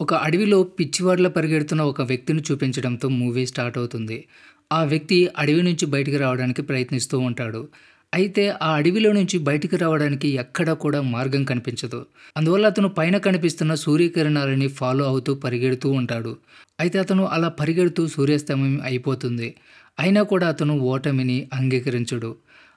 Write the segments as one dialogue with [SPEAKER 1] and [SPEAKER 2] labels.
[SPEAKER 1] ఒక అడవిలో పిచ్చివాడిలా పరిగెడుతున్న ఒక వ్యక్తిని చూపించడంతో మూవీ స్టార్ట్ అవుతుంది. ఆ వ్యక్తి అడవి నుంచి బయటికి రావడానికి ప్రయత్నిస్తూ ఉంటాడు. అయితే ఆ అడవిలో నుంచి బయటికి రావడానికి ఎక్కడా కూడా మార్గం కనిపించదు. అందువల్ల అతను పైన కనిపిస్తున్న సూర్యకిరణాలని ఫాలో అవుతూ పరిగెడుతూ ఉంటాడు. అయితే అతను అలా పరిగెడుతూ సూర్యాస్తమయం అయిపోతుంది. అయినా కూడా అతను ఓటమిని అంగీకరించడు.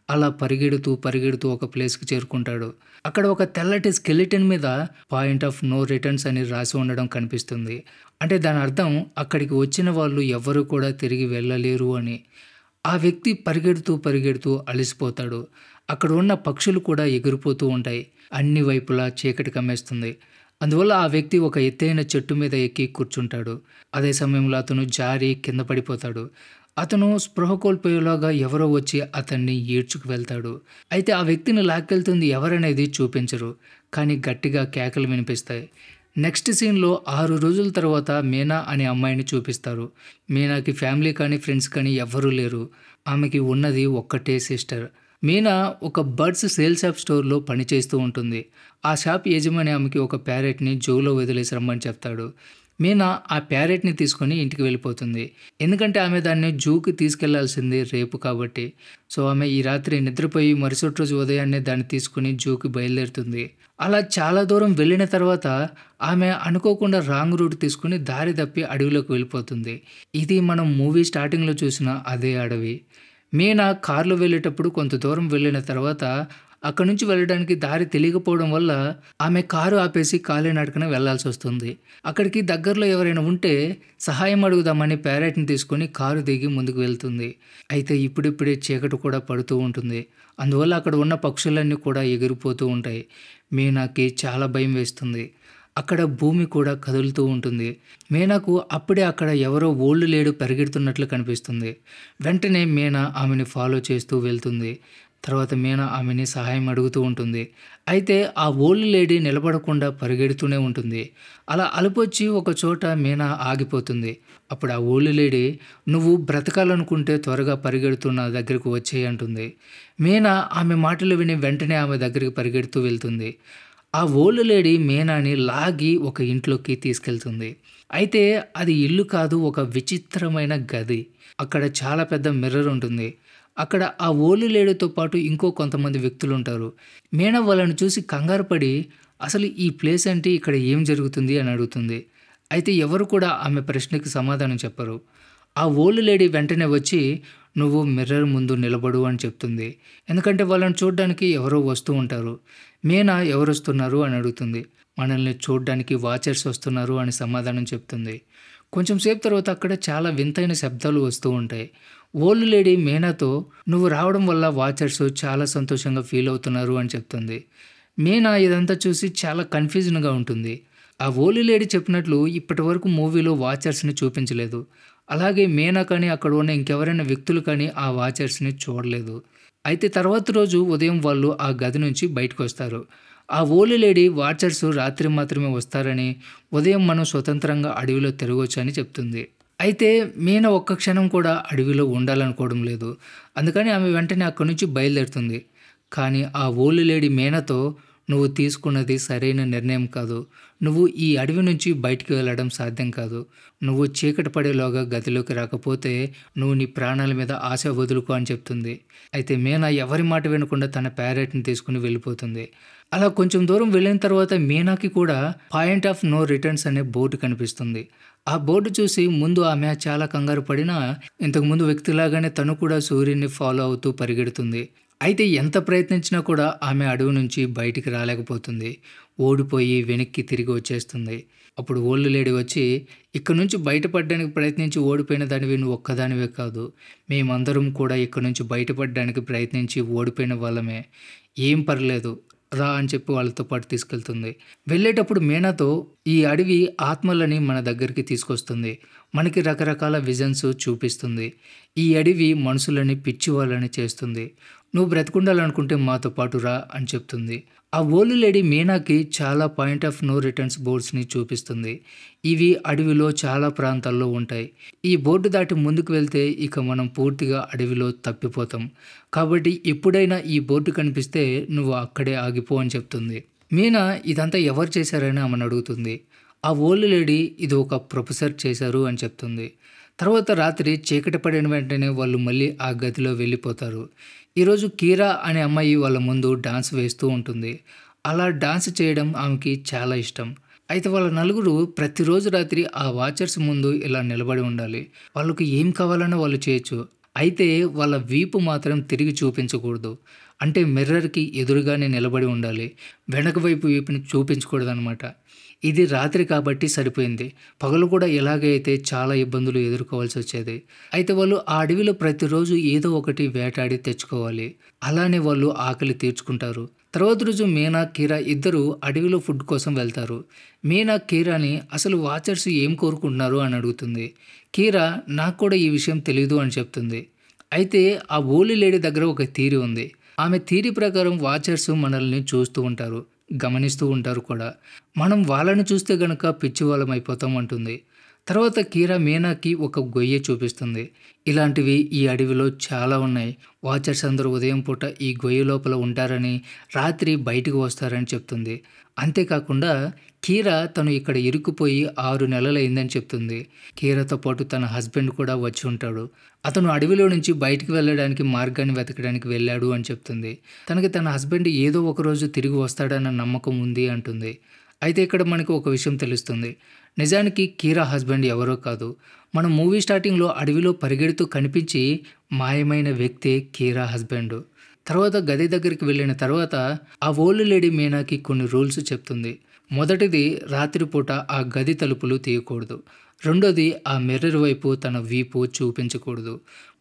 [SPEAKER 1] అలా పరిగెడుతూ, పరిగెడుతూ ఒక ప్లేస్‌కి చేరుకుంటాడు. అక్కడ ఒక తెల్లటి స్కెలిటన్ మీద పాయింట్ ఆఫ్ నో రిటర్న్స్ అని రాసి ఉండడం కనిపిస్తుంది. అంటే దాని అర్థం అక్కడికి వచ్చిన వాళ్ళు ఎవ్వరు కూడా తిరిగి వెళ్ళలేరు అని. ఆ వ్యక్తి పరిగెడుతూ, పరిగెడుతూ అలసిపోతాడు. అక్కడ ఉన్న పక్షులు కూడా ఎగిరిపోతూ ఉంటాయి. అన్ని వైపులా చీకటి కమ్మేస్తుంది. అందువల్ల ఆ వ్యక్తి ఒక ఎత్తైన చెట్టు మీద ఎక్కి కూర్చుంటాడు. అదే సమయంలో అతను జారి కింద పడిపోతాడు. అతను స్పృహ కోల్పోయేలోగా ఎవరో వచ్చి అతన్ని ఈడ్చుకు వెళ్తాడు. అయితే ఆ వ్యక్తిని లాక్కెళ్తుంది ఎవరనేది చూపించరు. కానీ గట్టిగా కేకలు వినిపిస్తాయి. నెక్స్ట్ సీన్‌లో 6 రోజుల తర్వాత మీనా అనే అమ్మాయిని చూపిస్తారు. మీనాకి ఫ్యామిలీ కానీ, ఫ్రెండ్స్ కానీ ఎవ్వరూ లేరు. ఆమెకి ఉన్నది ఒక్కటే సిస్టర్. మీనా ఒక బర్డ్స్ సేల్ షాప్ స్టోర్‌లో పనిచేస్తూ ఉంటుంది. ఆ షాప్ యజమాని ఆమెకి ఒక ప్యారెట్‌ని జూలో వదిలేసి రమ్మని చెప్తాడు. మీనా ఆ ప్యారెట్‌ని తీసుకొని ఇంటికి వెళ్ళిపోతుంది. ఎందుకంటే ఆమె దాన్ని జూకి తీసుకెళ్లాల్సింది రేపు కాబట్టి. సో, ఆమె ఈ రాత్రి నిద్రపోయి మరుసటి రోజు ఉదయాన్నే దాన్ని తీసుకొని జూకి బయలుదేరుతుంది. అలా చాలా దూరం వెళ్ళిన తర్వాత ఆమె అనుకోకుండా రాంగ్ రూట్ తీసుకొని దారి తప్పి అడవిలోకి వెళ్ళిపోతుంది. ఇది మనం మూవీ స్టార్టింగ్‌లో చూసిన అదే అడవి. మీనా కారులో వెళ్ళేటప్పుడు కొంత దూరం వెళ్ళిన తర్వాత అక్కడి నుంచి వెళ్ళడానికి దారి తెలియకపోవడం వల్ల ఆమె కారు ఆపేసి కాలినడకన వెళ్ళాల్సొస్తుంది. అక్కడికి దగ్గరలో ఎవరైనా ఉంటే సహాయం అడుగుదామని ప్యారెట్‌ని తీసుకొని కారు దిగి ముందుకు వెళ్తుంది. అయితే ఇప్పుడిప్పుడే చీకటి కూడా పడుతూ ఉంటుంది. అందువల్ల అక్కడ ఉన్న పక్షులన్నీ కూడా ఎగిరిపోతూ ఉంటాయి. మీనాకి చాలా భయం వేస్తుంది. అక్కడ భూమి కూడా కదులుతూ ఉంటుంది. మీనాకు అప్పుడే అక్కడ ఎవరో ఓల్డ్ లేడీ పరిగెడుతున్నట్లు కనిపిస్తుంది. వెంటనే మీనా ఆమెని ఫాలో చేస్తూ వెళ్తుంది. తర్వాత మీనా ఆమెని సహాయం అడుగుతూ ఉంటుంది. అయితే ఆ ఓల్డ్ లేడీ నిలబడకుండా పరిగెడుతూనే ఉంటుంది. అలా అలుపొచ్చి ఒక చోట మీనా ఆగిపోతుంది. అప్పుడు ఆ ఓల్డ్ లేడీ, "నువ్వు బ్రతకాలనుకుంటే త్వరగా పరిగెడుతూ నా దగ్గరకు వచ్చేయి" అంటుంది. మీనా ఆమె మాటలు విని వెంటనే ఆమె దగ్గరికి పరిగెడుతూ వెళ్తుంది. ఆ ఓల్డ్ లేడీ మీనాని లాగి ఒక ఇంట్లోకి తీసుకెళ్తుంది. అయితే అది ఇల్లు కాదు, ఒక విచిత్రమైన గది. అక్కడ చాలా పెద్ద మిర్రర్ ఉంటుంది. అక్కడ ఆ ఓల్డ్ లేడీతో పాటు ఇంకో కొంతమంది వ్యక్తులుంటారు. మీనా వాళ్ళని చూసి కంగారు పడి, "అసలు ఈ ప్లేస్ ఏంటి? ఇక్కడ ఏం జరుగుతుంది?" అని అడుగుతుంది. అయితే ఎవరు కూడా ఆమె ప్రశ్నకి సమాధానం చెప్పరు. ఆ ఓల్డ్ లేడీ వెంటనే వచ్చి, "నువ్వు మిర్రర్ ముందు నిలబడు" అని చెప్తుంది. ఎందుకంటే వాళ్ళని చూడ్డానికి ఎవరో వస్తూ ఉంటారు. మీనా ఎవరొస్తున్నారు అని అడుగుతుంది. "మనల్ని చూడ్డానికి వాచర్స్ వస్తున్నారు" అని సమాధానం చెప్తుంది. కొంచెం సేపు తర్వాత అక్కడ చాలా వింతైన శబ్దాలు వస్తూ ఉంటాయి. ఓల్డ్ లేడీ మీనాతో, "నువ్వు రావడం వల్ల వాచర్స్ చాలా సంతోషంగా ఫీల్ అవుతున్నారు" అని చెప్తుంది. మీనా ఇదంతా చూసి చాలా కన్‌ఫ్యూజన్‌గా ఉంటుంది. ఆ ఓల్డ్ లేడీ చెప్పినట్లు ఇప్పటివరకు మూవీలో వాచర్స్‌ని చూపించలేదు. అలాగే మీనా కానీ, అక్కడ ఉన్న ఇంకెవరైనా వ్యక్తులు కానీ ఆ వాచర్స్‌ని చూడలేదు. అయితే తర్వాత రోజు ఉదయం వాళ్ళు ఆ గది నుంచి బయటకొస్తారు. ఆ ఓల్డ్ లేడీ వాచర్స్ రాత్రి మాత్రమే వస్తారని, ఉదయం మనం స్వతంత్రంగా అడవిలో తిరగొచ్చని చెప్తుంది. అయితే మీనా ఒక్క క్షణం కూడా అడవిలో ఉండాలనుకోవడం లేదు. అందుకని ఆమె వెంటనే అక్కడి నుంచి బయలుదేరుతుంది. కానీ ఆ ఓల్డ్ లేడీ మీనాతో, "నువ్వు తీసుకున్నది సరైన నిర్ణయం కాదు. నువ్వు ఈ అడవి నుంచి బయటికి వెళ్ళడం సాధ్యం కాదు. నువ్వు చీకటి పడేలోగా గదిలోకి రాకపోతే నువ్వు నీ ప్రాణాల మీద ఆశ వదులుకో" అని చెప్తుంది. అయితే మీనా ఎవరి మాట వినకుండా తన ప్యారెట్‌ని తీసుకొని వెళ్ళిపోతుంది. అలా కొంచెం దూరం వెళ్ళిన తర్వాత మీనాకి కూడా పాయింట్ ఆఫ్ నో రిటర్న్స్ అనే బోర్డ్ కనిపిస్తుంది. ఆ బోర్డు చూసి ముందు ఆమె చాలా కంగారు పడినా, ఇంతకుముందు వ్యక్తిలాగానే తను కూడా సూర్యుడిని ఫాలో అవుతూ పరిగెడుతుంది. అయితే ఎంత ప్రయత్నించినా కూడా ఆమె అడవి నుంచి బయటికి రాలేకపోతుంది. ఓడిపోయి వెనక్కి తిరిగి వచ్చేస్తుంది. అప్పుడు ఓల్డ్ లేడీ వచ్చి, "ఇక్కడి నుంచి బయటపడడానికి ప్రయత్నించి ఓడిపోయిన దానివి నువ్వు ఒక్కదానివే కాదు. మేమందరం కూడా ఇక్కడి నుంచి బయటపడడానికి ప్రయత్నించి ఓడిపోయిన వాళ్ళమే. ఏం పర్లేదు రా" అని చెప్పి వాళ్ళతో పాటు తీసుకెళ్తుంది. వెళ్ళేటప్పుడు మీనాతో, "ఈ అడవి ఆత్మలని మన దగ్గరికి తీసుకొస్తుంది. మనకి రకరకాల విజన్స్ చూపిస్తుంది. ఈ అడవి మనుషులని పిచ్చివాళ్ళని చేస్తుంది. నువ్వు బ్రతికుండాలనుకుంటే మాతో పాటు రా" అని చెప్తుంది. ఆ ఓల్డ్ లేడీ మీనాకి చాలా పాయింట్ ఆఫ్ నో రిటర్న్స్ బోర్డ్స్‌ని చూపిస్తుంది. ఇవి అడవిలో చాలా ప్రాంతాల్లో ఉంటాయి. ఈ బోర్డు దాటి ముందుకు వెళ్తే ఇక మనం పూర్తిగా అడవిలో తప్పిపోతాం. కాబట్టి ఎప్పుడైనా ఈ బోర్డు కనిపిస్తే నువ్వు అక్కడే ఆగిపో అని చెప్తుంది. మీనా ఇదంతా ఎవరు చేశారని ఆమెను అడుగుతుంది. ఆ ఓల్డ్ లేడీ ఇది ఒక ప్రొఫెసర్ చేశారు అని చెప్తుంది. తర్వాత రాత్రి చీకటి పడిన వెంటనే వాళ్ళు మళ్ళీ ఆ గదిలో వెళ్ళిపోతారు. ఈరోజు కీరా అనే అమ్మాయి వాళ్ళ ముందు డాన్స్ వేస్తూ ఉంటుంది. అలా డాన్స్ చేయడం ఆమెకి చాలా ఇష్టం. అయితే వాళ్ళ నలుగురు ప్రతిరోజు రాత్రి ఆ వాచర్స్ ముందు ఇలా నిలబడి ఉండాలి. వాళ్ళకి ఏం కావాలన్నా వాళ్ళు చేయొచ్చు. అయితే వాళ్ళ వీపు మాత్రం తిరిగి చూపించకూడదు. అంటే మిర్రర్‌కి ఎదురుగానే నిలబడి ఉండాలి. వెనక వైపు వీపుని చూపించకూడదనమాట. ఇది రాత్రి కాబట్టి సరిపోయింది. పగలు కూడా ఇలాగే అయితే చాలా ఇబ్బందులు ఎదుర్కోవాల్సొచ్చేది. అయితే వాళ్ళు ఆ అడవిలో ప్రతిరోజు ఏదో ఒకటి వేటాడి తెచ్చుకోవాలి. అలానే వాళ్ళు ఆకలి తీర్చుకుంటారు. తర్వాత రోజు మీనా, కీరా ఇద్దరూ అడవిలో ఫుడ్ కోసం వెళ్తారు. మీనా కీరాని అసలు వాచర్స్ ఏం కోరుకుంటున్నారు అని అడుగుతుంది. కీరా నాకు కూడా ఈ విషయం తెలీదు అని చెప్తుంది. అయితే ఆ ఓల్డ్ లేడీ దగ్గర ఒక థియరీ ఉంది. ఆమె థియరీ ప్రకారం వాచర్స్ మనల్ని చూస్తూ ఉంటారు. గమనిస్తూ ఉంటారు కూడా. మనం వాళ్ళని చూస్తే గనక పిచ్చివాళ్ళం అయిపోతాం అంటుంది. తర్వాత కీరా మీనాకి ఒక గొయ్యి చూపిస్తుంది. ఇలాంటివి ఈ అడవిలో చాలా ఉన్నాయి. వాచర్స్ అందరూ ఉదయం పూట ఈ గొయ్యి లోపల ఉంటారని, రాత్రి బయటికి వస్తారని చెప్తుంది. అంతేకాకుండా కీరా తను ఇక్కడ ఇరుక్కుపోయి 6 నెలలయిందని చెప్తుంది. కీరాతో పాటు తన హస్బెండ్ కూడా వచ్చి ఉంటాడు. అతను అడవిలో నుంచి బయటికి వెళ్ళడానికి మార్గాన్ని వెతకడానికి వెళ్ళాడు అని చెప్తుంది. తనకి తన హస్బెండ్ ఏదో ఒకరోజు తిరిగి వస్తాడన్న నమ్మకం ఉంది అంటుంది. అయితే ఇక్కడ మనకు ఒక విషయం తెలుస్తుంది. నిజానికి కీరా హస్బెండ్ ఎవరో కాదు. మనం మూవీ స్టార్టింగ్‌లో అడవిలో పరిగెడుతూ కనిపించి మాయమైన వ్యక్తే కీరా హస్బెండ్. తర్వాత గది దగ్గరికి వెళ్ళిన తర్వాత ఆ ఓల్డ్ లేడీ మీనాకి కొన్ని రూల్స్ చెప్తుంది. మొదటిది రాత్రిపూట ఆ గది తలుపులు తీయకూడదు. రెండోది ఆ మిర్రర్ వైపు తన వీపు చూపించకూడదు.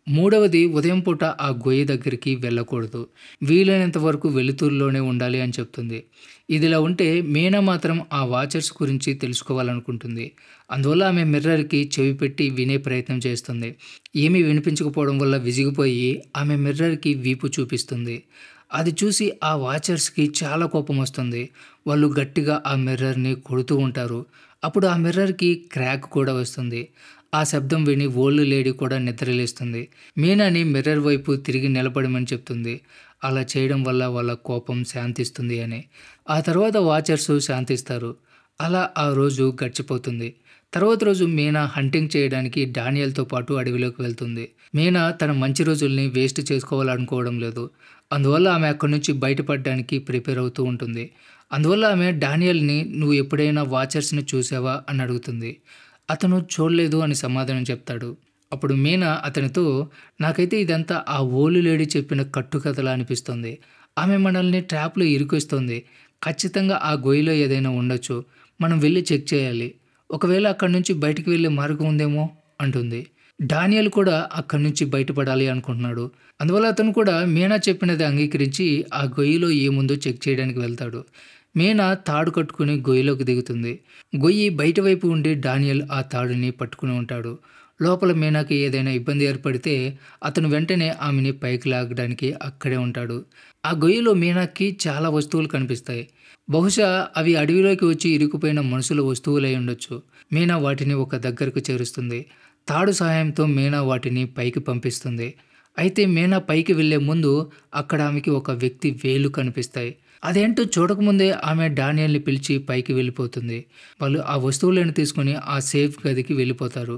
[SPEAKER 1] మూడవది ఉదయం పూట ఆ గొయ్యి దగ్గరికి వెళ్ళకూడదు. వీలైనంత వరకు వెలుతురులోనే ఉండాలి అని చెప్తుంది. ఇదిలా ఉంటే మీనా మాత్రం ఆ వాచర్స్ గురించి తెలుసుకోవాలనుకుంటుంది. అందువల్ల ఆమె మిర్రర్‌కి చెవి పెట్టి వినే ప్రయత్నం చేస్తుంది. ఏమీ వినిపించకపోవడం వల్ల విసిగిపోయి ఆమె మిర్రర్‌కి వీపు చూపిస్తుంది. అది చూసి ఆ వాచర్స్‌కి చాలా కోపం వస్తుంది. వాళ్ళు గట్టిగా ఆ మిర్రర్‌ని కొడుతూ ఉంటారు. అప్పుడు ఆ మిర్రర్‌కి క్రాక్ కూడా వస్తుంది. ఆ శబ్దం విని ఓల్డ్ లేడీ కూడా నిద్రలేస్తుంది. మీనాని మిర్రర్ వైపు తిరిగి నిలబడమని చెప్తుంది. అలా చేయడం వల్ల వాళ్ళ కోపం శాంతిస్తుంది అని. ఆ తర్వాత వాచర్స్ శాంతిస్తారు. అలా ఆ రోజు గడిచిపోతుంది. తర్వాత రోజు మీనా హంటింగ్ చేయడానికి డానియల్‌తో పాటు అడవిలోకి వెళ్తుంది. మీనా తన మంచి రోజుల్ని వేస్ట్ చేసుకోవాలనుకోవడం లేదు. అందువల్ల ఆమె అక్కడి నుంచి బయటపడడానికి ప్రిపేర్ అవుతూ ఉంటుంది. అందువల్ల ఆమె డానియల్‌ని "నువ్వు ఎప్పుడైనా వాచర్స్‌ని చూసావా?" అని అడుగుతుంది. అతను చూడలేదు అని సమాధానం చెప్తాడు. అప్పుడు మీనా అతనితో "నాకైతే ఇదంతా ఆ ఓల్డ్ లేడీ చెప్పిన కట్టుకథలా అనిపిస్తుంది. ఆమె మనల్ని ట్రాప్‌లో ఇరికిస్తుంది. ఖచ్చితంగా ఆ గొయ్యిలో ఏదైనా ఉండొచ్చు. మనం వెళ్లి చెక్ చేయాలి. ఒకవేళ అక్కడి నుంచి బయటికి వెళ్ళే మార్గం ఉందేమో" అంటుంది. డానియల్ కూడా అక్కడి నుంచి బయటపడాలి అనుకుంటున్నాడు. అందువల్ల అతను కూడా మీనా చెప్పినది అంగీకరించి ఆ గొయ్యిలో ఏముందో చెక్ చేయడానికి వెళ్తాడు. మీనా తాడు కట్టుకుని గొయ్యిలోకి దిగుతుంది. గొయ్యి బయట వైపు ఉండి డానియల్ ఆ తాడుని పట్టుకుని ఉంటాడు. లోపల మీనాకి ఏదైనా ఇబ్బంది ఏర్పడితే అతను వెంటనే ఆమెని పైకి లాగడానికి అక్కడే ఉంటాడు. ఆ గొయ్యిలో మీనాకి చాలా వస్తువులు కనిపిస్తాయి. బహుశా అవి అడవిలోకి వచ్చి ఇరుక్కుపోయిన మనుషుల వస్తువులై ఉండొచ్చు. మీనా వాటిని ఒక దగ్గరకు చేరుస్తుంది. తాడు సహాయంతో మీనా వాటిని పైకి పంపిస్తుంది. అయితే మీనా పైకి వెళ్లే ముందు అక్కడ ఆమెకి ఒక వ్యక్తి వేలు కనిపిస్తాయి. అదేంటో చూడకముందే ఆమె డానియల్‌ని పిలిచి పైకి వెళ్ళిపోతుంది. వాళ్ళు ఆ వస్తువులను తీసుకొని ఆ సేఫ్ గదికి వెళ్ళిపోతారు.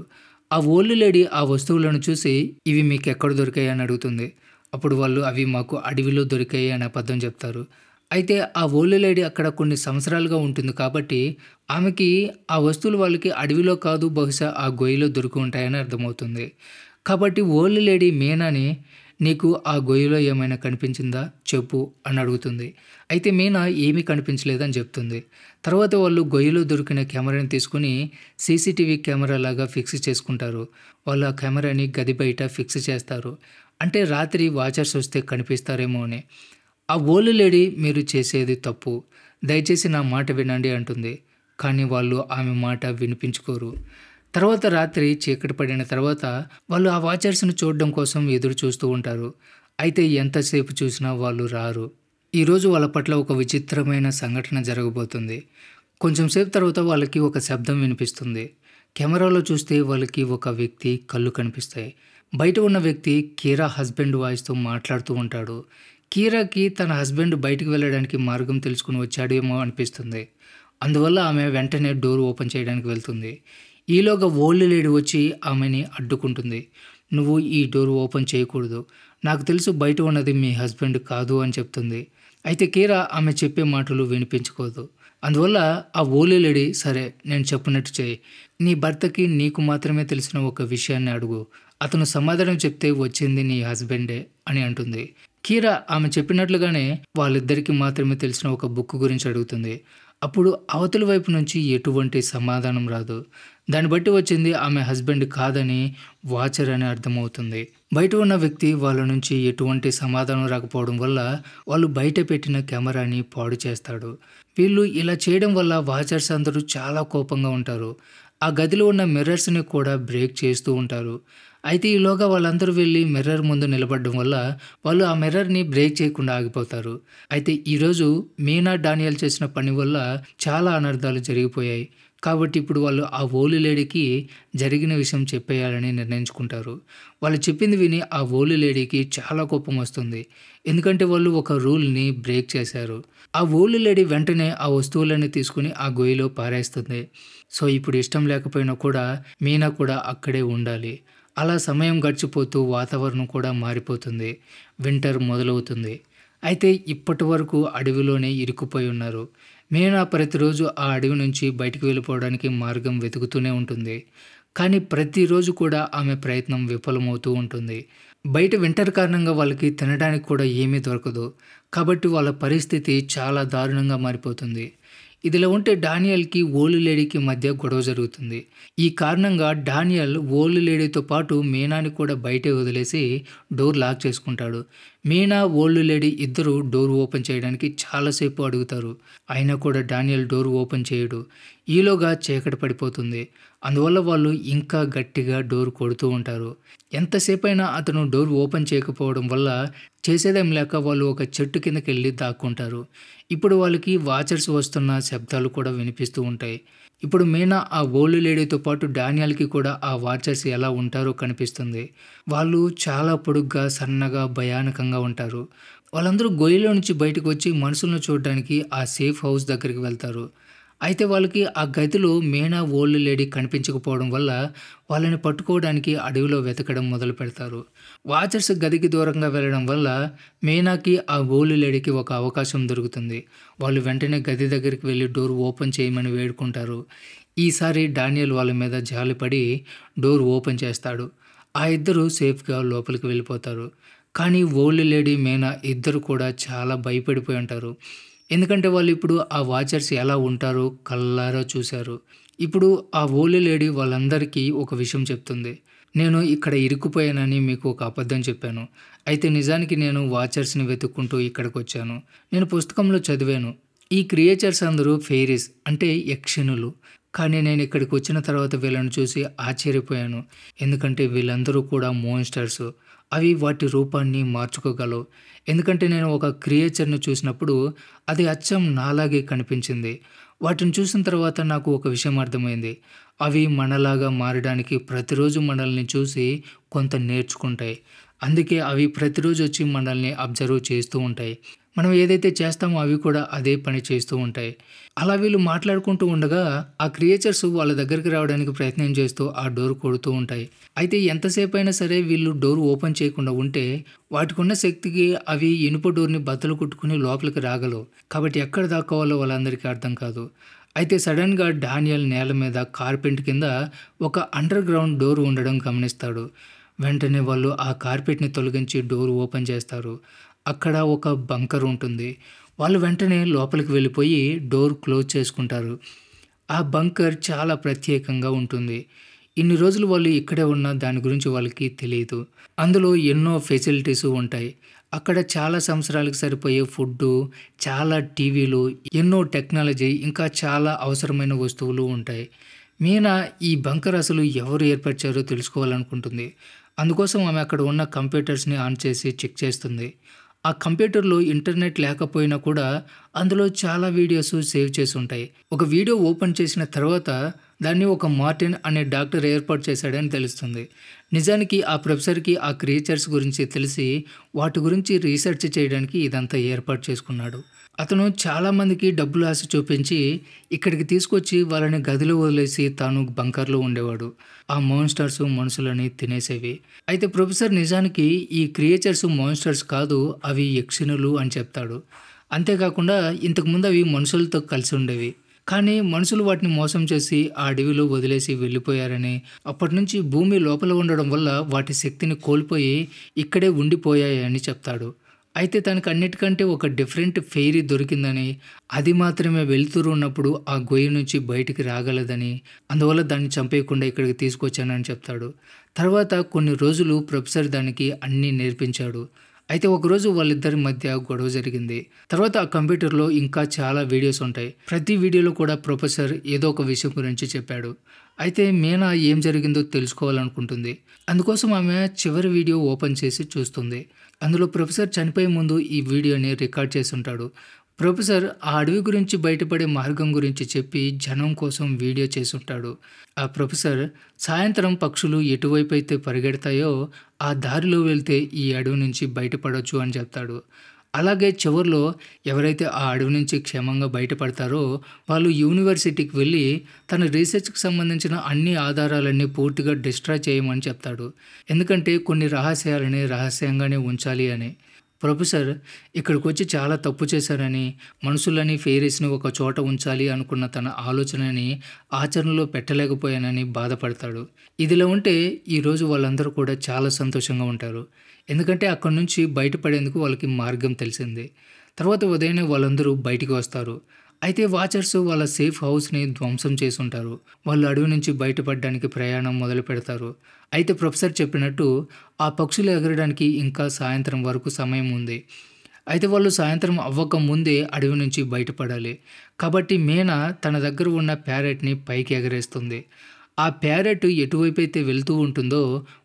[SPEAKER 1] ఆ ఓల్డ్ లేడీ ఆ వస్తువులను చూసి "ఇవి మీకెక్కడ దొరికాయి?" అని అడుగుతుంది. అప్పుడు వాళ్ళు "అవి మాకు అడవిలో దొరికాయి" అని అబద్ధం చెప్తారు. అయితే ఆ ఓల్డ్ లేడీ అక్కడ కొన్ని సంవత్సరాలుగా ఉంటుంది కాబట్టి ఆమెకి ఆ వస్తువులు వాళ్ళకి అడవిలో కాదు బహుశా ఆ గొయ్యిలో దొరికి ఉంటాయని అర్థమవుతుంది. కాబట్టి ఓల్డ్ లేడీ మీనాని "నీకు ఆ గొయ్యిలో ఏమైనా కనిపించిందా? చెప్పు" అని అడుగుతుంది. అయితే మీనా ఏమీ కనిపించలేదని చెప్తుంది. తర్వాత వాళ్ళు గొయ్యిలో దొరికిన కెమెరాని తీసుకొని సీసీటీవీ కెమెరా లాగా ఫిక్స్ చేసుకుంటారు. వాళ్ళు ఆ కెమెరాని గది బయట ఫిక్స్ చేస్తారు. అంటే రాత్రి వాచర్స్ వస్తే కనిపిస్తారేమో అని. ఆ ఓల్డ్ లేడీ "మీరు చేసేది తప్పు. దయచేసి నా మాట వినండి" అంటుంది. కానీ వాళ్ళు ఆమె మాట వినిపించుకోరు. తర్వాత రాత్రి చీకటి పడిన తర్వాత వాళ్ళు ఆ వాచర్స్‌ని చూడడం కోసం ఎదురు చూస్తూ ఉంటారు. అయితే ఎంతసేపు చూసినా వాళ్ళు రారు. ఈరోజు వాళ్ళ పట్ల ఒక విచిత్రమైన సంఘటన జరగబోతుంది. కొంచెం సేపు తర్వాత వాళ్ళకి ఒక శబ్దం వినిపిస్తుంది. కెమెరాలో చూస్తే వాళ్ళకి ఒక వ్యక్తి కళ్ళు కనిపిస్తాయి. బయట ఉన్న వ్యక్తి కీరా హస్బెండ్ వాయిస్‌తో మాట్లాడుతూ ఉంటాడు. కీరాకి తన హస్బెండ్ బయటికి వెళ్ళడానికి మార్గం తెలుసుకొని వచ్చాడేమో అనిపిస్తుంది. అందువల్ల ఆమె వెంటనే డోర్ ఓపెన్ చేయడానికి వెళ్తుంది. ఈలోగా ఓల్డ్ లేడీ వచ్చి ఆమెని అడ్డుకుంటుంది. "నువ్వు ఈ డోర్ ఓపెన్ చేయకూడదు. నాకు తెలుసు బయట ఉన్నది మీ హస్బెండ్ కాదు" అని చెప్తుంది. అయితే కీరా ఆమె చెప్పే మాటలు వినిపించుకోదు. అందువల్ల ఆ ఓల్డ్ లేడీ, "సరే, నేను చెప్పినట్టు చెయ్యి. నీ భర్తకి నీకు మాత్రమే తెలిసిన ఒక విషయాన్ని అడుగు. అతను సమాధానం చెప్తే వచ్చింది నీ హస్బెండే" అని అంటుంది. కీరా ఆమె చెప్పినట్లుగానే వాళ్ళిద్దరికీ మాత్రమే తెలిసిన ఒక బుక్ గురించి అడుగుతుంది. అప్పుడు అవతలి వైపు నుంచి ఎటువంటి సమాధానం రాదు. దాన్ని బట్టి వచ్చింది ఆమె హస్బెండ్ కాదని, వాచర్ అని అర్థమవుతుంది. బయట ఉన్న వ్యక్తి వాళ్ళ నుంచి ఎటువంటి సమాధానం రాకపోవడం వల్ల వాళ్ళు బయట పెట్టిన కెమెరాని పాడు చేస్తాడు. వీళ్ళు ఇలా చేయడం వల్ల వాచర్స్ అందరూ చాలా కోపంగా ఉంటారు. ఆ గదిలో ఉన్న మిర్రర్స్ని కూడా బ్రేక్ చేస్తూ ఉంటారు. అయితే ఈలోగా వాళ్ళందరూ వెళ్ళి మిర్రర్ ముందు నిలబడడం వల్ల వాళ్ళు ఆ మిర్రర్ని బ్రేక్ చేయకుండా ఆగిపోతారు. అయితే ఈరోజు మీనా, డానియల్ చేసిన పని వల్ల చాలా అనర్థాలు జరిగిపోయాయి. కాబట్టి ఇప్పుడు వాళ్ళు ఆ ఓల్డ్ లేడీకి జరిగిన విషయం చెప్పేయాలని నిర్ణయించుకుంటారు. వాళ్ళు చెప్పింది విని ఆ ఓల్డ్ లేడీకి చాలా కోపం వస్తుంది. ఎందుకంటే వాళ్ళు ఒక రూల్ని బ్రేక్ చేశారు. ఆ ఓల్డ్ లేడీ వెంటనే ఆ వస్తువులన్నీ తీసుకుని ఆ గొయ్యిలో పారేస్తుంది. సో ఇప్పుడు ఇష్టం లేకపోయినా కూడా మీనా కూడా అక్కడే ఉండాలి. అలా సమయం గడిచిపోతూ వాతావరణం కూడా మారిపోతుంది. వింటర్ మొదలవుతుంది. అయితే ఇప్పటి వరకు అడవిలోనే ఇరుక్కుపోయి ఉన్నారు. మీనా ప్రతిరోజు ఆ అడవి నుంచి బయటికి వెళ్ళిపోవడానికి మార్గం వెతుకుతూనే ఉంటుంది. కానీ ప్రతిరోజు కూడా ఆమె ప్రయత్నం విఫలమవుతూ ఉంటుంది. బయట వింటర్ కారణంగా వాళ్ళకి తినడానికి కూడా ఏమీ దొరకదు. కాబట్టి వాళ్ళ పరిస్థితి చాలా దారుణంగా మారిపోతుంది. ఇదిలా ఉంటే డానియల్కి ఓల్డ్ లేడీకి మధ్య గొడవ జరుగుతుంది. ఈ కారణంగా డానియల్ ఓల్డ్ లేడీతో పాటు మీనాని కూడా బయటే వదిలేసి డోర్ లాక్ చేసుకుంటాడు. మీనా, ఓల్డ్ లేడీ ఇద్దరు డోర్ ఓపెన్ చేయడానికి చాలాసేపు అడుగుతారు. అయినా కూడా డానియల్ డోర్ ఓపెన్ చేయడు. ఈలోగా చీకటి పడిపోతుంది. అందువల్ల వాళ్ళు ఇంకా గట్టిగా డోర్ కొడుతూ ఉంటారు. ఎంతసేపైనా అతను డోర్ ఓపెన్ చేయకపోవడం వల్ల చేసేదేం లేక వాళ్ళు ఒక చెట్టు కిందకి వెళ్ళి దాక్కుంటారు. ఇప్పుడు వాళ్ళకి వాచర్స్ వస్తున్న శబ్దాలు కూడా వినిపిస్తూ ఉంటాయి. ఇప్పుడు మీనా ఆ ఓల్డ్ లేడీతో పాటు డానియల్కి కూడా ఆ వాచర్స్ ఎలా ఉంటారో కనిపిస్తుంది. వాళ్ళు చాలా పొడుగ్గా, సన్నగా, భయానకంగా ఉంటారు. వాళ్ళందరూ గొయ్యిలో నుంచి బయటకు వచ్చి మనుషులను చూడడానికి ఆ సేఫ్ హౌస్ దగ్గరికి వెళ్తారు. అయితే వాళ్ళకి ఆ గదిలో మీనా, ఓల్డ్ లేడీ కనిపించకపోవడం వల్ల వాళ్ళని పట్టుకోవడానికి అడవిలో వెతకడం మొదలు పెడతారు. వాచర్స్ గదికి దూరంగా వెళ్ళడం వల్ల మీనాకి, ఆ ఓల్డ్ లేడీకి ఒక అవకాశం దొరుకుతుంది. వాళ్ళు వెంటనే గది దగ్గరికి వెళ్ళి డోర్ ఓపెన్ చేయమని వేడుకుంటారు. ఈసారి డానియల్ వాళ్ళ మీద జాలిపడి డోర్ ఓపెన్ చేస్తాడు. ఆ ఇద్దరు సేఫ్గా లోపలికి వెళ్ళిపోతారు. కానీ ఓల్డ్ లేడీ, మీనా ఇద్దరు కూడా చాలా భయపడిపోయి ఉంటారు. ఎందుకంటే వాళ్ళు ఇప్పుడు ఆ వాచర్స్ ఎలా ఉంటారో కళ్ళారా చూశారు. ఇప్పుడు ఆ ఓల్డ్ లేడీ వాళ్ళందరికీ ఒక విషయం చెప్తుంది. "నేను ఇక్కడ ఇరుక్కుపోయానని మీకు ఒక అబద్ధం చెప్పాను. అయితే నిజానికి నేను వాచర్స్ని వెతుక్కుంటూ ఇక్కడికి వచ్చాను. నేను పుస్తకంలో చదివాను. ఈ క్రియేచర్స్ అందరూ ఫెయిరీస్, అంటే యక్షిణులు. కానీ నేను ఇక్కడికి వచ్చిన తర్వాత వీళ్ళని చూసి ఆశ్చర్యపోయాను. ఎందుకంటే వీళ్ళందరూ కూడా మోన్స్టర్స్. అవి వాటి రూపాన్ని మార్చుకోగలవు. ఎందుకంటే నేను ఒక క్రియేచర్ని చూసినప్పుడు అది అచ్చం నాలాగే కనిపించింది. వాటిని చూసిన తర్వాత నాకు ఒక విషయం అర్థమైంది. అవి మనలాగా మారడానికి ప్రతిరోజు మనల్ని చూసి కొంత నేర్చుకుంటాయి. అందుకే అవి ప్రతిరోజు వచ్చి మనల్ని అబ్జర్వ్ చేస్తూ ఉంటాయి. మనం ఏదైతే చేస్తామో అవి కూడా అదే పని చేస్తూ ఉంటాయి." అలా వీళ్ళు మాట్లాడుకుంటూ ఉండగా ఆ క్రియేచర్స్ వాళ్ళ దగ్గరికి రావడానికి ప్రయత్నం చేస్తూ ఆ డోర్ కొడుతూ ఉంటాయి. అయితే ఎంతసేపు అయినా సరే వీళ్ళు డోర్ ఓపెన్ చేయకుండా ఉంటే వాటికున్న శక్తికి అవి ఇనుప డోర్ని బద్దలు కొట్టుకుని లోపలికి రాగలవు. కాబట్టి ఎక్కడ దాక్కోవాలో వాళ్ళందరికీ అర్థం కాదు. అయితే సడన్గా డానియల్ నేల మీద కార్పెట్ కింద ఒక అండర్ గ్రౌండ్ డోర్ ఉండడం గమనిస్తాడు. వెంటనే వాళ్ళు ఆ కార్పెట్ని తొలగించి డోర్ ఓపెన్ చేస్తారు. అక్కడ ఒక బంకర్ ఉంటుంది. వాళ్ళు వెంటనే లోపలికి వెళ్ళిపోయి డోర్ క్లోజ్ చేసుకుంటారు. ఆ బంకర్ చాలా ప్రత్యేకంగా ఉంటుంది. ఇన్ని రోజులు వాళ్ళు ఇక్కడే ఉన్న దాని గురించి వాళ్ళకి తెలియదు. అందులో ఎన్నో ఫెసిలిటీస్ ఉంటాయి. అక్కడ చాలా సంవత్సరాలకు సరిపోయే ఫుడ్డు, చాలా టీవీలు, ఎన్నో టెక్నాలజీ, ఇంకా చాలా అవసరమైన వస్తువులు ఉంటాయి. మీనా ఈ బంకర్ అసలు ఎవరు ఏర్పరిచారో తెలుసుకోవాలనుకుంటుంది. అందుకోసం ఆమె అక్కడ ఉన్న కంప్యూటర్స్ని ఆన్ చేసి చెక్ చేస్తుంది. ఆ కంప్యూటర్లో ఇంటర్నెట్ లేకపోయినా కూడా అందులో చాలా వీడియోస్ సేవ్ చేసి ఉంటాయి. ఒక వీడియో ఓపెన్ చేసిన తర్వాత దాన్ని ఒక మార్టిన్ అనే డాక్టర్ ఏర్పాటు చేశాడని తెలుస్తుంది. నిజానికి ఆ ప్రొఫెసర్కి ఆ క్రియేచర్స్ గురించి తెలిసి వాటి గురించి రీసెర్చ్ చేయడానికి ఇదంతా ఏర్పాటు చేసుకున్నాడు. అతను చాలామందికి డబ్బులు ఆశ చూపించి ఇక్కడికి తీసుకొచ్చి వాళ్ళని గదిలో వదిలేసి తాను బంకర్‌లో ఉండేవాడు. ఆ మాన్‌స్టర్స్ మనుషులని తినేసేవి. అయితే ప్రొఫెసర్ నిజానికి ఈ క్రియేచర్స్ మాన్‌స్టర్స్ కాదు, అవి యక్షిణులు అని చెప్తాడు. అంతేకాకుండా ఇంతకుముందు అవి మనుషులతో కలిసి ఉండేవి. కానీ మనుషులు వాటిని మోసం చేసి ఆ అడవిలో వదిలేసి వెళ్ళిపోయారని, అప్పటినుంచి భూమి లోపల ఉండడం వల్ల వాటి శక్తిని కోల్పోయి ఇక్కడే ఉండిపోయాయని చెప్తాడు. అయితే తనకన్నిటికంటే ఒక డిఫరెంట్ ఫెయిరీ దొరికిందని, అది మాత్రమే వెలుతురు ఉన్నప్పుడు ఆ గొయ్యి నుంచి బయటికి రాగలదని, అందువల్ల దాన్ని చంపేయకుండా ఇక్కడికి తీసుకొచ్చానని చెప్తాడు. తర్వాత కొన్ని రోజులు ప్రొఫెసర్ దానికి అన్నీ నేర్పించాడు. అయితే ఒకరోజు వాళ్ళిద్దరి మధ్య గొడవ జరిగింది. తర్వాత ఆ కంప్యూటర్‌లో ఇంకా చాలా వీడియోస్ ఉంటాయి. ప్రతి వీడియోలో కూడా ప్రొఫెసర్ ఏదో ఒక విషయం గురించి చెప్పాడు. అయితే మీనా ఏం జరిగిందో తెలుసుకోవాలనుకుంటుంది. అందుకోసం ఆమె చివరి వీడియో ఓపెన్ చేసి చూస్తుంది. అందులో ప్రొఫెసర్ చనిపోయే ముందు ఈ వీడియోని రికార్డ్ చేసుంటాడు. ప్రొఫెసర్ ఆ అడవి గురించి బయటపడే మార్గం గురించి చెప్పి జనం కోసం వీడియో చేసుంటాడు. ఆ ప్రొఫెసర్ సాయంత్రం పక్షులు ఎటువైపైతే పరిగెడతాయో ఆ దారిలో వెళ్తే ఈ అడవి నుంచి బయటపడొచ్చు అని చెప్తాడు. అలాగే చివర్లో ఎవరైతే ఆ అడవి నుంచి క్షేమంగా బయటపడతారో వాళ్ళు యూనివర్సిటీకి వెళ్ళి తన రీసెర్చ్‌కి సంబంధించిన అన్ని ఆధారాలన్నీ పూర్తిగా డిస్ట్రాయ్ చేయమని చెప్తాడు. ఎందుకంటే కొన్ని రహస్యాలని రహస్యంగానే ఉంచాలి అని. ప్రొఫెసర్ ఇక్కడికొచ్చి చాలా తప్పు చేశారని, మనుషులని, ఫెయిరీస్‌ని ఒక చోట ఉంచాలి అనుకున్న తన ఆలోచనని ఆచరణలో పెట్టలేకపోయానని బాధపడతాడు. ఇదిలా ఉంటే ఈరోజు వాళ్ళందరూ కూడా చాలా సంతోషంగా ఉంటారు. ఎందుకంటే అక్కడి నుంచి బయటపడేందుకు వాళ్ళకి మార్గం తెలిసింది. తర్వాత ఉదయాన్నే వాళ్ళందరూ బయటికి వస్తారు. అయితే వాచర్స్ వాళ్ళ సేఫ్ హౌస్‌ని ధ్వంసం చేసుంటారు. వాళ్ళు అడవి నుంచి బయటపడడానికి ప్రయాణం మొదలుపెడతారు. అయితే ప్రొఫెసర్ చెప్పినట్టు ఆ పక్షులు ఎగరడానికి ఇంకా సాయంత్రం వరకు సమయం ఉంది. అయితే వాళ్ళు సాయంత్రం అవ్వక ముందే అడవి నుంచి బయటపడాలి. కాబట్టి మీనా తన దగ్గర ఉన్న ప్యారెట్‌ని పైకి ఎగరేస్తుంది. ఆ ప్యారెట్ ఎటువైపైతే వెళ్తూ ఉంటుందో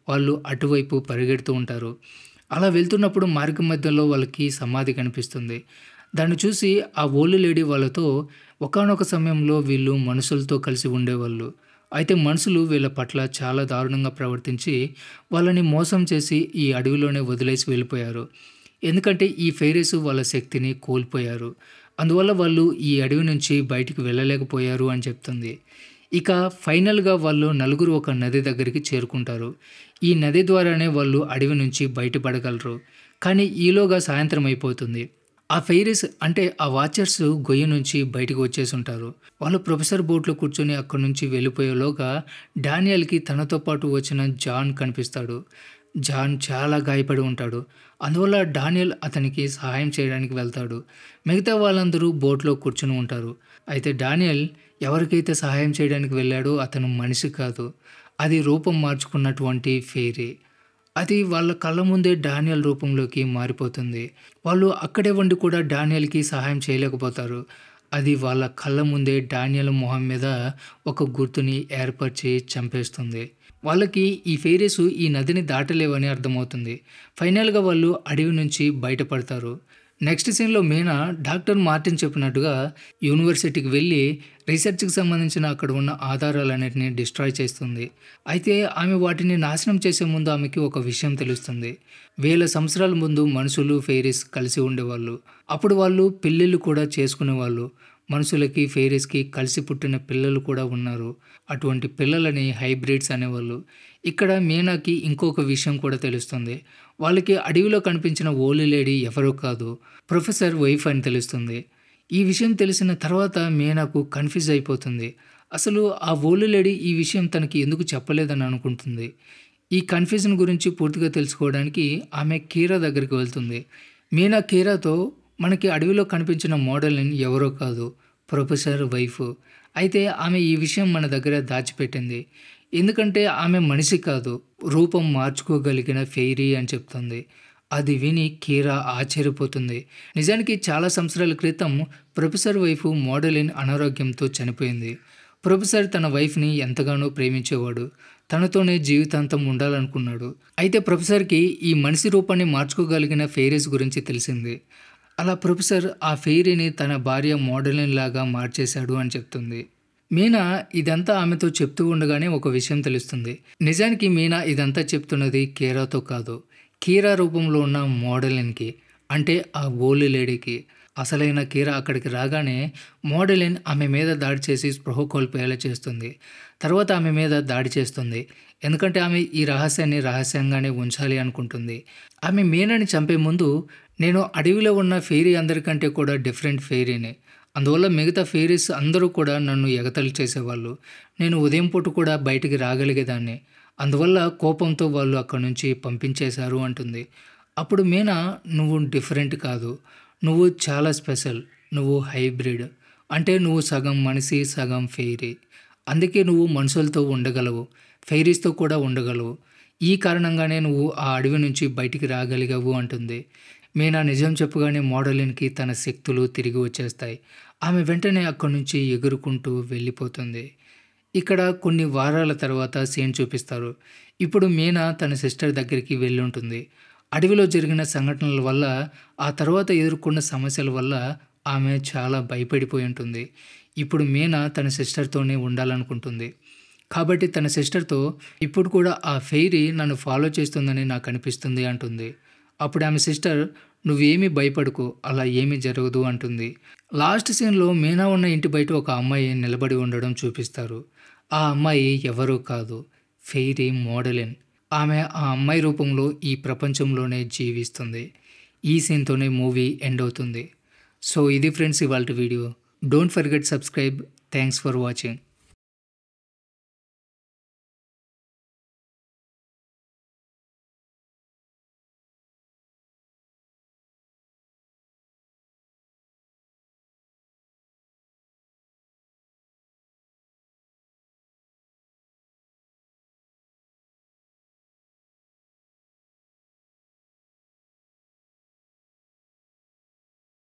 [SPEAKER 1] వాళ్ళు అటువైపు పరిగెడుతూ ఉంటారు. అలా వెళ్తున్నప్పుడు మార్గం మధ్యలో వాళ్ళకి సమాధి కనిపిస్తుంది. దాన్ని చూసి ఆ ఓల్డ్ లేడీ వాళ్ళతో ఒకానొక సమయంలో వీళ్ళు మనుషులతో కలిసి ఉండేవాళ్ళు. అయితే మనుషులు వీళ్ళ పట్ల చాలా దారుణంగా ప్రవర్తించి వాళ్ళని మోసం చేసి ఈ అడవిలోనే వదిలేసి వెళ్ళిపోయారు. ఎందుకంటే ఈ ఫెయిరీస్ వాళ్ళ శక్తిని కోల్పోయారు. అందువల్ల వాళ్ళు ఈ అడవి నుంచి బయటికి వెళ్ళలేకపోయారు అని చెప్తుంది. ఇక ఫైనల్‌గా వాళ్ళు నలుగురు ఒక నది దగ్గరికి చేరుకుంటారు. ఈ నది ద్వారానే వాళ్ళు అడవి నుంచి బయటపడగలరు. కానీ ఈలోగా సాయంత్రం అయిపోతుంది. ఆ ఫెయిరీస్ అంటే ఆ వాచర్స్ గొయ్యి నుంచి బయటకు వచ్చేసుంటారు. వాళ్ళు ప్రొఫెసర్ బోట్‌లో కూర్చొని అక్కడి నుంచి వెళ్ళిపోయేలోగా డానియల్‌కి తనతో పాటు వచ్చిన జాన్ కనిపిస్తాడు. జాన్ చాలా గాయపడి ఉంటాడు. అందువల్ల డానియల్ అతనికి సహాయం చేయడానికి వెళ్తాడు. మిగతా వాళ్ళందరూ బోట్‌లో కూర్చొని ఉంటారు. అయితే డానియల్ ఎవరికైతే సహాయం చేయడానికి వెళ్ళాడో అతను మనిషి కాదు. అది రూపం మార్చుకున్నటువంటి ఫెయిరీ. అది వాళ్ళ కళ్ళ ముందే డానియల్ రూపంలోకి మారిపోతుంది. వాళ్ళు అక్కడే ఉండి కూడా డానియల్‌కి సహాయం చేయలేకపోతారు. అది వాళ్ళ కళ్ళ ముందే డానియల్ మొహం మీద ఒక గుర్తుని ఏర్పరిచి చంపేస్తుంది. వాళ్ళకి ఈ ఫెయిరీస్ ఈ నదిని దాటలేవని అర్థమవుతుంది. ఫైనల్‌గా వాళ్ళు అడవి నుంచి బయటపడతారు. నెక్స్ట్ సీన్‌లో మీనా డాక్టర్ మార్టిన్ చెప్పినట్టుగా యూనివర్సిటీకి వెళ్ళి రీసెర్చ్‌కి సంబంధించిన అక్కడ ఉన్న ఆధారాలన్నిటిని డిస్ట్రాయ్ చేస్తుంది. అయితే ఆమె వాటిని నాశనం చేసే ముందు ఆమెకి ఒక విషయం తెలుస్తుంది. వేల సంవత్సరాల ముందు మనుషులు, ఫెయిరీస్ కలిసి ఉండేవాళ్ళు. అప్పుడు వాళ్ళు పెళ్ళిళ్ళు కూడా చేసుకునేవాళ్ళు. మనుషులకి, ఫెయిరీస్‌కి కలిసి పుట్టిన పిల్లలు కూడా ఉన్నారు. అటువంటి పిల్లలని హైబ్రిడ్స్ అనేవాళ్ళు. ఇక్కడ మీనాకి ఇంకొక విషయం కూడా తెలుస్తుంది. వాళ్ళకి అడవిలో కనిపించిన ఓల్డ్ లేడీ ఎవరో కాదు, ప్రొఫెసర్ వైఫ్ అని తెలుస్తుంది. ఈ విషయం తెలిసిన తర్వాత మీనాకు కన్‌ఫ్యూజ్ అయిపోతుంది. అసలు ఆ ఓల్డ్ లేడీ ఈ విషయం తనకి ఎందుకు చెప్పలేదని అనుకుంటుంది. ఈ కన్‌ఫ్యూజన్ గురించి పూర్తిగా తెలుసుకోవడానికి ఆమె కీరా దగ్గరికి వెళ్తుంది. మీనా కీరాతో మనకి అడవిలో కనిపించిన మోడలిన్ ఎవరో కాదు, ప్రొఫెసర్ వైఫ్. అయితే ఆమె ఈ విషయం మన దగ్గర దాచిపెట్టింది. ఎందుకంటే ఆమె మనిషి కాదు, రూపం మార్చుకోగలిగిన ఫెయిరీ అని చెప్తుంది. అది విని కీరా ఆశ్చర్యపోతుంది. నిజానికి చాలా సంవత్సరాల క్రితం ప్రొఫెసర్ వైఫ్ మోడలిన్ అనారోగ్యంతో చనిపోయింది. ప్రొఫెసర్ తన వైఫ్‌ని ఎంతగానో ప్రేమించేవాడు. తనతోనే జీవితాంతం ఉండాలనుకున్నాడు. అయితే ప్రొఫెసర్‌కి ఈ మనిషి రూపాన్ని మార్చుకోగలిగిన ఫెయిరీస్ గురించి తెలిసింది. అలా ప్రొఫెసర్ ఆ ఫెయిరీని తన భార్య మోడలిన్ లాగా మార్చేశాడు అని చెప్తుంది. మీనా ఇదంతా ఆమెతో చెప్తూ ఉండగానే ఒక విషయం తెలుస్తుంది. నిజానికి మీనా ఇదంతా చెప్తున్నది కీరాతో కాదు, కీరా రూపంలో ఉన్న మోడలిన్‌కి, అంటే ఆ ఓల్డ్ లేడీకి. అసలైన కీరా అక్కడికి రాగానే మోడలిన్ ఆమె మీద దాడి చేసి స్పృహ కోల్పోయేలా చేస్తుంది. తర్వాత ఆమె మీద దాడి చేస్తుంది. ఎందుకంటే ఆమె ఈ రహస్యాన్ని రహస్యంగానే ఉంచాలి అనుకుంటుంది. ఆమె మీనాని చంపే ముందు నేను అడవిలో ఉన్న ఫెయిరీ అందరికంటే కూడా డిఫరెంట్ ఫెయిరీని. అందువల్ల మిగతా ఫెయిరీస్ అందరూ కూడా నన్ను ఎగతాళి చేసేవాళ్ళు. నేను ఉదయం పూట కూడా బయటికి రాగలిగేదాన్ని. అందువల్ల కోపంతో వాళ్ళు అక్కడి నుంచి పంపించేశారు అంటుంది. అప్పుడు మీనా నువ్వు డిఫరెంట్ కాదు. నువ్వు చాలా స్పెషల్. నువ్వు హైబ్రిడ్. అంటే నువ్వు సగం మనిషి, సగం ఫెయిరీ. అందుకే నువ్వు మనుషులతో ఉండగలవు. ఫెయిరీస్‌తో కూడా ఉండగలవు. ఈ కారణంగానే నువ్వు ఆ అడవి నుంచి బయటికి రాగలిగావు అంటుంది. మీనా నిజం చెప్పగానే మోడలిన్‌కి తన శక్తులు తిరిగి వచ్చేస్తాయి. ఆమె వెంటనే అక్కడి నుంచి ఎగురుకుంటూ వెళ్ళిపోతుంది. ఇక్కడ కొన్ని వారాల తర్వాత సీన్ చూపిస్తారు. ఇప్పుడు మీనా తన సిస్టర్ దగ్గరికి వెళ్ళుంటుంది. అడవిలో జరిగిన సంఘటనల వల్ల, ఆ తర్వాత ఎదుర్కొన్న సమస్యల వల్ల ఆమె చాలా భయపడిపోయి ఉంటుంది. ఇప్పుడు మీనా తన సిస్టర్‌తోనే ఉండాలనుకుంటుంది. కాబట్టి తన సిస్టర్‌తో ఇప్పుడు కూడా ఆ ఫెయిరీ నన్ను ఫాలో చేస్తుందని నాకనిపిస్తుంది అంటుంది. అప్పుడు ఆమె సిస్టర్ నువ్వేమీ భయపడకు, అలా ఏమీ జరగదు అంటుంది. లాస్ట్ సీన్‌లో మీనా ఉన్న ఇంటి బయట ఒక అమ్మాయి నిలబడి ఉండడం చూపిస్తారు. ఆ అమ్మాయి ఎవరో కాదు, ఫెయిరీ మోడలిన్. ఆమె ఆ అమ్మాయి రూపంలో ఈ ప్రపంచంలోనే జీవిస్తుంది. ఈ సీన్‌తోనే మూవీ ఎండ్ అవుతుంది. సో ఇది ఫ్రెండ్స్ ఇవాల్టి video. Don't forget subscribe. Thanks for watching.